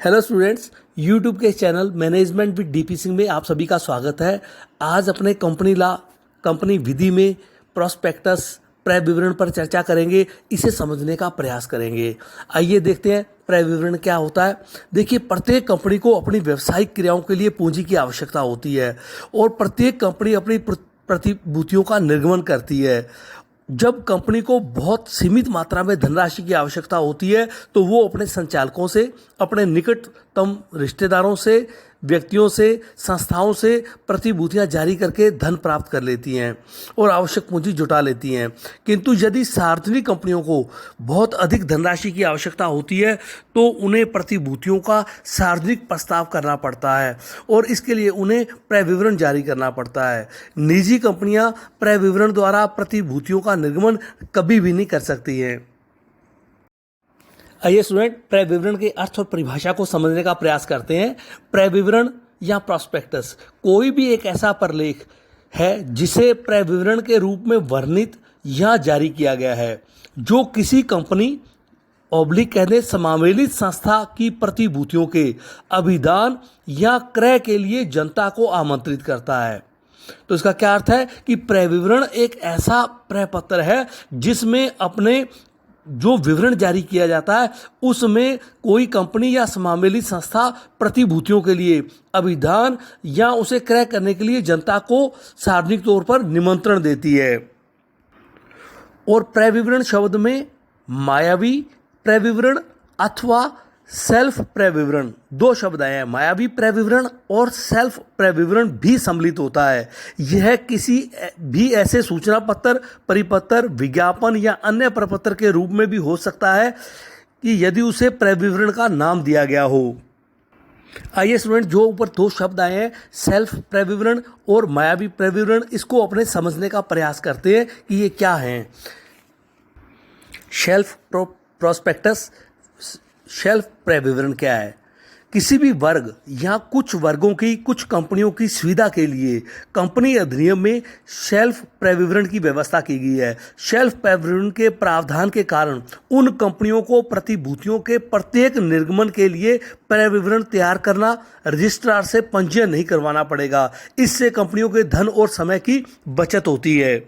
Hello students, YouTube के channel management with DP Singh में आप सभी का स्वागत है। आज अपने कंपनी विधि में प्रॉस्पेक्टस क्रय विवरण पर चर्चा करेंगे, इसे समझने का प्रयास करेंगे। आइए देखते हैं क्रय विवरण क्या होता है। देखिए, प्रत्येक कंपनी को अपनी व्यावसायिक क्रियाओं के लिए पूंजी की आवश्यकता होती है और प्रत्येक कंपनी अपनी प्रतिभूतियों का निर्गमन करती है। जब कंपनी को बहुत सीमित मात्रा में धनराशि की आवश्यकता होती है तो वो अपने संचालकों से, अपने निकटतम रिश्तेदारों से, व्यक्तियों से, संस्थाओं से प्रतिभूतियां जारी करके धन प्राप्त कर लेती हैं और आवश्यक पूंजी जुटा लेती हैं। किंतु यदि सार्वजनिक कंपनियों को बहुत अधिक धनराशि की आवश्यकता होती है तो उन्हें प्रतिभूतियों का सार्वजनिक प्रस्ताव करना पड़ता है और इसके लिए उन्हें क्रय विवरण जारी करना पड़ता है। निजी कंपनियां क्रय विवरण द्वारा प्रतिभूतियों का निर्गमन कभी भी नहीं कर सकती हैं। आइए स्टूडेंट, क्रय विवरण के अर्थ और परिभाषा को समझने का प्रयास करते हैं। क्रय विवरण या प्रॉस्पेक्टस कोई भी एक ऐसा प्रलेख है जिसे क्रय विवरण के रूप में वर्णित या जारी किया गया है, जो किसी कंपनी कहते समावेलित संस्था की प्रतिभूतियों के अभिदान या क्रय के लिए जनता को आमंत्रित करता है। तो इसका क्या अर्थ है कि क्रय विवरण एक ऐसा क्रय पत्र है जिसमें अपने जो विवरण जारी किया जाता है उसमें कोई कंपनी या समावेलित संस्था प्रतिभूतियों के लिए अभिदान या उसे क्रय करने के लिए जनता को सार्वजनिक तौर पर निमंत्रण देती है। और क्रय विवरण शब्द में मायावी क्रय विवरण अथवा सेल्फ क्रय विवरण दो शब्द आए हैं। मायावी क्रय विवरण और सेल्फ क्रय विवरण भी सम्मिलित होता है। यह किसी भी ऐसे सूचना पत्र, परिपत्र, विज्ञापन या अन्य प्रपत्र के रूप में भी हो सकता है कि यदि उसे क्रय विवरण का नाम दिया गया हो। आइए स्टूडेंट, जो ऊपर दो शब्द आए हैं, सेल्फ क्रय विवरण और मायावी क्रय विवरण, इसको अपने समझने का प्रयास करते हैं कि ये क्या हैं। सेल्फ प्रॉस्पेक्टस, सेल्फ क्रय विवरण क्या है? किसी भी वर्ग या कुछ वर्गों की, कुछ कंपनियों की सुविधा के लिए कंपनी अधिनियम में सेल्फ क्रय विवरण की व्यवस्था की गई है। सेल्फ क्रय विवरण के प्रावधान के कारण उन कंपनियों को प्रतिभूतियों के प्रत्येक निर्गमन के लिए क्रय विवरण तैयार करना, रजिस्ट्रार से पंजीयन नहीं करवाना पड़ेगा। इससे कंपनियों के धन और समय की बचत होती है।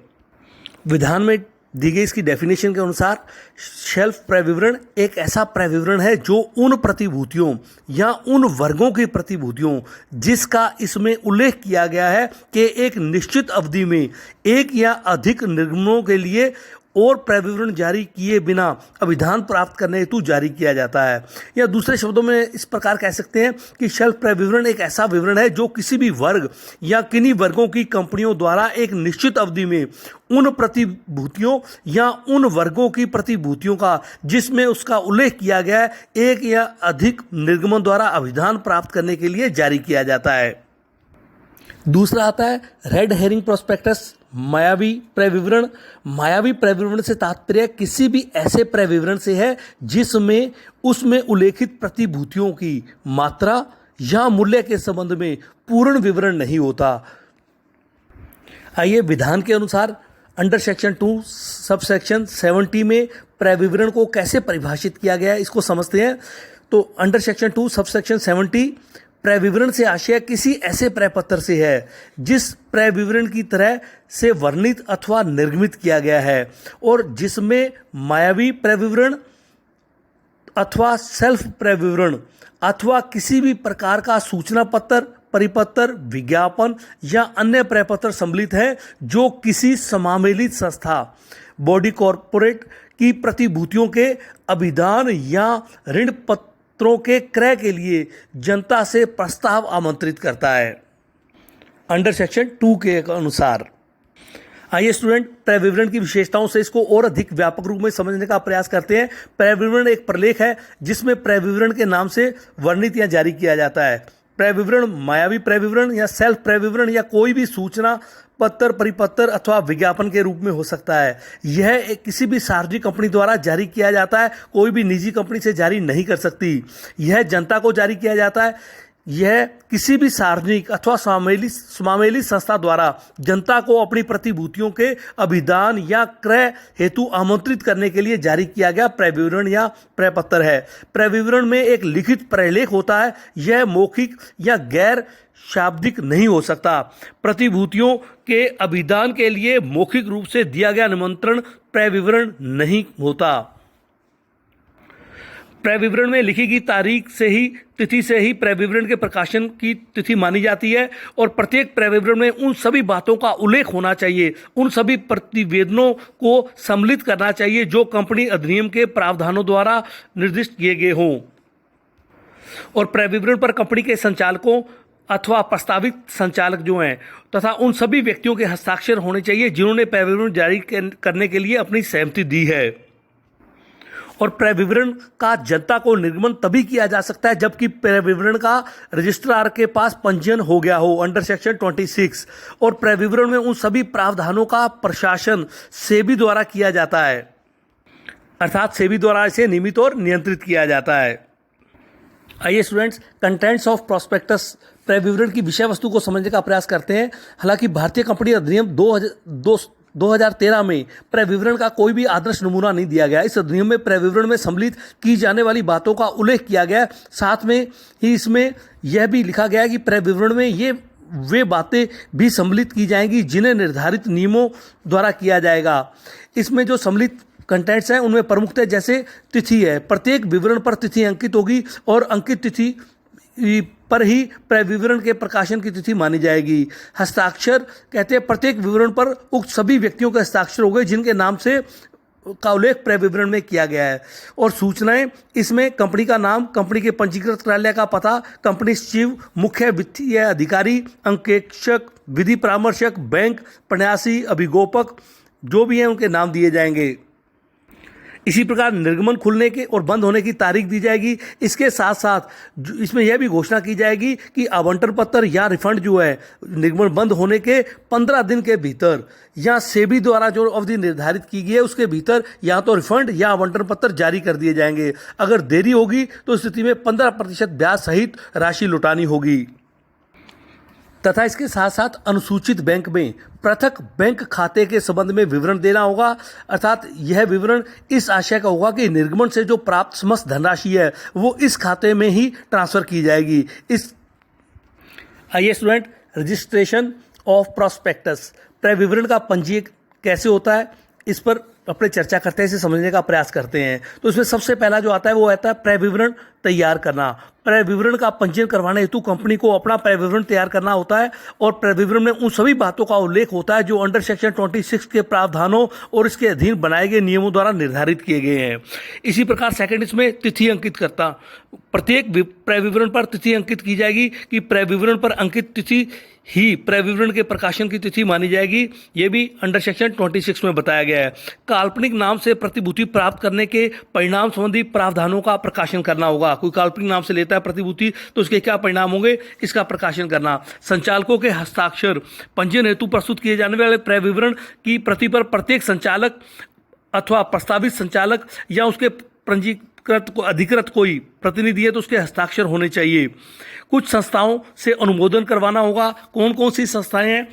विधान में दी गई इसकी डेफिनेशन के अनुसार सेल्फ क्रय विवरण एक ऐसा क्रय विवरण है जो उन प्रतिभूतियों या उन वर्गों की प्रतिभूतियों जिसका इसमें उल्लेख किया गया है कि एक निश्चित अवधि में एक या अधिक निर्गमनों के लिए और क्रय विवरण जारी किए बिना अभिदान प्राप्त करने हेतु जारी किया जाता है। या दूसरे शब्दों में इस प्रकार कह सकते हैं कि सेल्फ क्रय विवरण एक ऐसा विवरण है जो किसी भी वर्ग या किन्हीं वर्गों की कंपनियों द्वारा एक निश्चित अवधि में उन प्रतिभूतियों या उन वर्गों की प्रतिभूतियों का जिसमें उसका उल्लेख किया गया है एक या अधिक निर्गमन द्वारा अभिदान प्राप्त करने के लिए जारी किया जाता है। दूसरा आता है रेड हेरिंग प्रोस्पेक्टस, मायावी क्रय विवरण। मायावी क्रय विवरण से तात्पर्य किसी भी ऐसे क्रय विवरण से है जिसमें उसमें उल्लेखित प्रतिभूतियों की मात्रा या मूल्य के संबंध में पूर्ण विवरण नहीं होता। आइए, विधान के अनुसार अंडर सेक्शन 2 सब सेक्शन 70 में क्रय विवरण को कैसे परिभाषित किया गया है इसको समझते हैं। तो अंडर सेक्शन 2 सब सेक्शन 70 क्रय विवरण से आशय किसी ऐसे क्रय पत्र से है जिस क्रय विवरण की तरह से वर्णित अथवा निर्गमित किया गया है और जिसमें मायावी क्रय विवरण अथवा सेल्फ क्रय विवरण अथवा किसी भी प्रकार का सूचना पत्र, परिपत्र, विज्ञापन या अन्य क्रय पत्र सम्मिलित है जो किसी समावेलित संस्था, बॉडी कॉर्पोरेट की प्रतिभूतियों के अभिदान या ऋण पत्रों के क्रय के लिए जनता से प्रस्ताव आमंत्रित करता है अंडर सेक्शन 2 के अनुसार। आइए स्टूडेंट, क्रय विवरण की विशेषताओं से इसको और अधिक व्यापक रूप में समझने का प्रयास करते हैं। क्रय विवरण एक प्रलेख है जिसमें क्रय विवरण के नाम से वर्णित या जारी किया जाता है। क्रय विवरण मायावी क्रय विवरण या सेल्फ क्रय विवरण या कोई भी सूचना पत्र, परिपत्र अथवा विज्ञापन के रूप में हो सकता है। यह किसी भी सार्वजनिक कंपनी द्वारा जारी किया जाता है, कोई भी निजी कंपनी से जारी नहीं कर सकती। यह जनता को जारी किया जाता है यह किसी भी सार्वजनिक अथवा समामेली संस्था द्वारा जनता को अपनी प्रतिभूतियों के अभिदान या क्रय हेतु आमंत्रित करने के लिए जारी किया गया प्रविवरण या प्रपत्र है। प्रविवरण में एक लिखित प्रलेख होता है। यह मौखिक या गैर शाब्दिक नहीं हो सकता। प्रतिभूतियों के अभिदान के लिए मौखिक रूप से दिया गया निमंत्रण प्रविवरण नहीं होता। प्रविवरण में लिखी गई तारीख से ही तिथि से ही प्रविवरण के प्रकाशन की तिथि मानी जाती है और प्रत्येक प्रविवरण में उन सभी बातों का उल्लेख होना चाहिए, उन सभी प्रतिवेदनों को सम्मिलित करना चाहिए जो कंपनी अधिनियम के प्रावधानों द्वारा निर्दिष्ट किए गए हों। और प्रविवरण पर कंपनी के संचालकों अथवा प्रस्तावित संचालक जो हैं तथा उन सभी व्यक्तियों के हस्ताक्षर होने चाहिए जिन्होंने प्रविवरण जारी करने के लिए अपनी सहमति दी है। और प्रविवरण का जनता को निर्गमन तभी किया जा सकता है जबकि प्रविवरण का रजिस्ट्रार के पास पंजीयन हो गया हो अंडर सेक्शन 26। और प्रविवरण में उन सभी प्रावधानों का प्रशासन सेबी द्वारा किया जाता है, अर्थात सेबी द्वारा इसे नियमित और नियंत्रित किया जाता है। आइए स्टूडेंट्स, कंटेंट्स ऑफ प्रॉस्पेक्टस प्रविवरण की विषय वस्तु को समझने का प्रयास करते हैं। हालांकि भारतीय कंपनी अधिनियम 2013 में प्रविवरण का कोई भी आदर्श नमूना नहीं दिया गया। इस अधिनियम में प्रविवरण में सम्मिलित की जाने वाली बातों का उल्लेख किया गया। साथ में ही इसमें यह भी लिखा गया कि प्रविवरण में वे बातें भी सम्मिलित की जाएंगी जिन्हें निर्धारित नियमों द्वारा किया जाएगा। इसमें जो सम्मिलित कंटेंट्स हैं उनमें प्रमुखतः जैसे तिथि है, प्रत्येक विवरण पर तिथि अंकित होगी और अंकित तिथि पर ही प्रविवरण के प्रकाशन की तिथि मानी जाएगी। हस्ताक्षर कहते हैं प्रत्येक विवरण पर उक्त सभी व्यक्तियों के हस्ताक्षर हो गए जिनके नाम से का उल्लेख प्रविवरण में किया गया है। और सूचनाएं इसमें कंपनी का नाम, कंपनी के पंजीकृत कार्यालय का पता, कंपनी सचिव, मुख्य वित्तीय अधिकारी, अंकेक्षक, विधि परामर्शक, बैंक प्रन्यासी, अभिगोपक जो भी हैं उनके नाम दिए जाएंगे। इसी प्रकार निर्गमन खुलने के और बंद होने की तारीख दी जाएगी। इसके साथ साथ इसमें यह भी घोषणा की जाएगी कि आवंटन पत्र या रिफंड जो है निर्गमन बंद होने के 15 दिन के भीतर या सेबी द्वारा जो अवधि निर्धारित की गई है उसके भीतर या तो रिफंड या आवंटन पत्र जारी कर दिए जाएंगे। अगर देरी होगी तो स्थिति में 15% ब्याज सहित राशि लौटानी होगी। तथा इसके साथ साथ अनुसूचित बैंक में पृथक बैंक खाते के संबंध में विवरण देना होगा, अर्थात यह विवरण इस आशय का होगा कि निर्गमन से जो प्राप्त समस्त धनराशि है वो इस खाते में ही ट्रांसफर की जाएगी। आइए स्टूडेंट, रजिस्ट्रेशन ऑफ प्रॉस्पेक्टस प्रविवरण का पंजीयन कैसे होता है इस पर अपने चर्चा करते हैं, इसे समझने का प्रयास करते हैं। तो इसमें सबसे पहला जो आता है वो आता है प्रविवरण तैयार करना। प्रविवरण का पंजीयन करवाने हेतु कंपनी को अपना प्रविवरण तैयार करना होता है और प्रविवरण में उन सभी बातों का उल्लेख होता है जो अंडर सेक्शन 26 के प्रावधानों और इसके अधीन बनाए गए नियमों द्वारा निर्धारित किए गए हैं। इसी प्रकार सेकंड इसमें तिथि अंकित करता, प्रत्येक प्रविवरण पर तिथि अंकित की जाएगी कि प्रविवरण पर अंकित तिथि ही प्रविवरण के प्रकाशन की तिथि मानी जाएगी। यह भी अंडर सेक्शन 26 में बताया गया है। काल्पनिक नाम से प्रतिभूति प्राप्त करने के परिणाम संबंधी प्रावधानों का प्रकाशन करना होगा। कोई काल्पनिक नाम से लेता है प्रतिभूति तो उसके क्या परिणाम होंगे इसका प्रकाशन करना। संचालकों के हस्ताक्षर पंजीयन हेतु प्रस्तुत किए जाने वाले प्रविवरण की प्रति पर प्रत्येक संचालक अथवा प्रस्तावित संचालक या उसके पंजीकृत को अधिकृत कोई प्रतिनिधि है तो उसके हस्ताक्षर होने चाहिए। कुछ संस्थाओं से अनुमोदन करवाना होगा। कौन कौन सी संस्थाएं हैं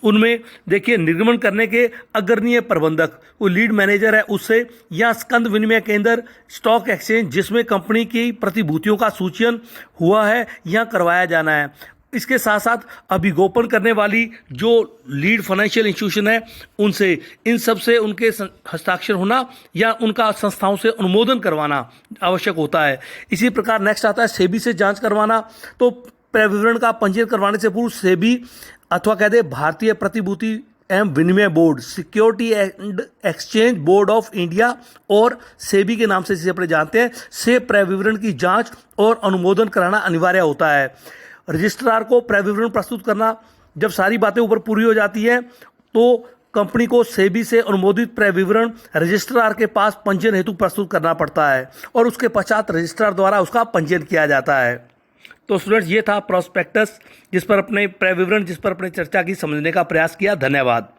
उनमें देखिए, निर्गमन करने के अग्रणीय प्रबंधक, वो लीड मैनेजर है उससे, या स्कंद विनिमय केंद्र, स्टॉक एक्सचेंज जिसमें कंपनी की प्रतिभूतियों का सूचन हुआ है या करवाया जाना है। इसके साथ साथ अभिगोपन करने वाली जो लीड फाइनेंशियल इंस्टीट्यूशन है उनसे, इन सब से उनके हस्ताक्षर होना या उनका संस्थाओं से अनुमोदन करवाना आवश्यक होता है। इसी प्रकार नेक्स्ट आता है सेबी से जांच करवाना। तो प्रविवरण का पंजीयन करवाने से पूर्व सेबी अथवा कह दे भारतीय प्रतिभूति एवं विनिमय board, security and exchange board of India और सेबी के नाम से जिसे अपने जानते हैं, से प्रविवरण की जांच और अनुमोदन कराना अनिवार्य होता है। रजिस्ट्रार को प्रविवरण प्रस्तुत करना, जब सारी बातें ऊपर पूरी हो जाती हैं तो कंपनी को सेबी से अनुमोदित प्रविवरण रजिस्ट्रार के पास पंजीयन हेतु प्रस्तुत करना पड़ता है और उसके पश्चात रजिस्ट्रार द्वारा उसका पंजीयन किया जाता है। तो स्टूडेंट्स, ये था प्रॉस्पेक्टस जिस पर अपने प्रविवरण जिस पर अपने चर्चा की समझने का प्रयास किया। धन्यवाद।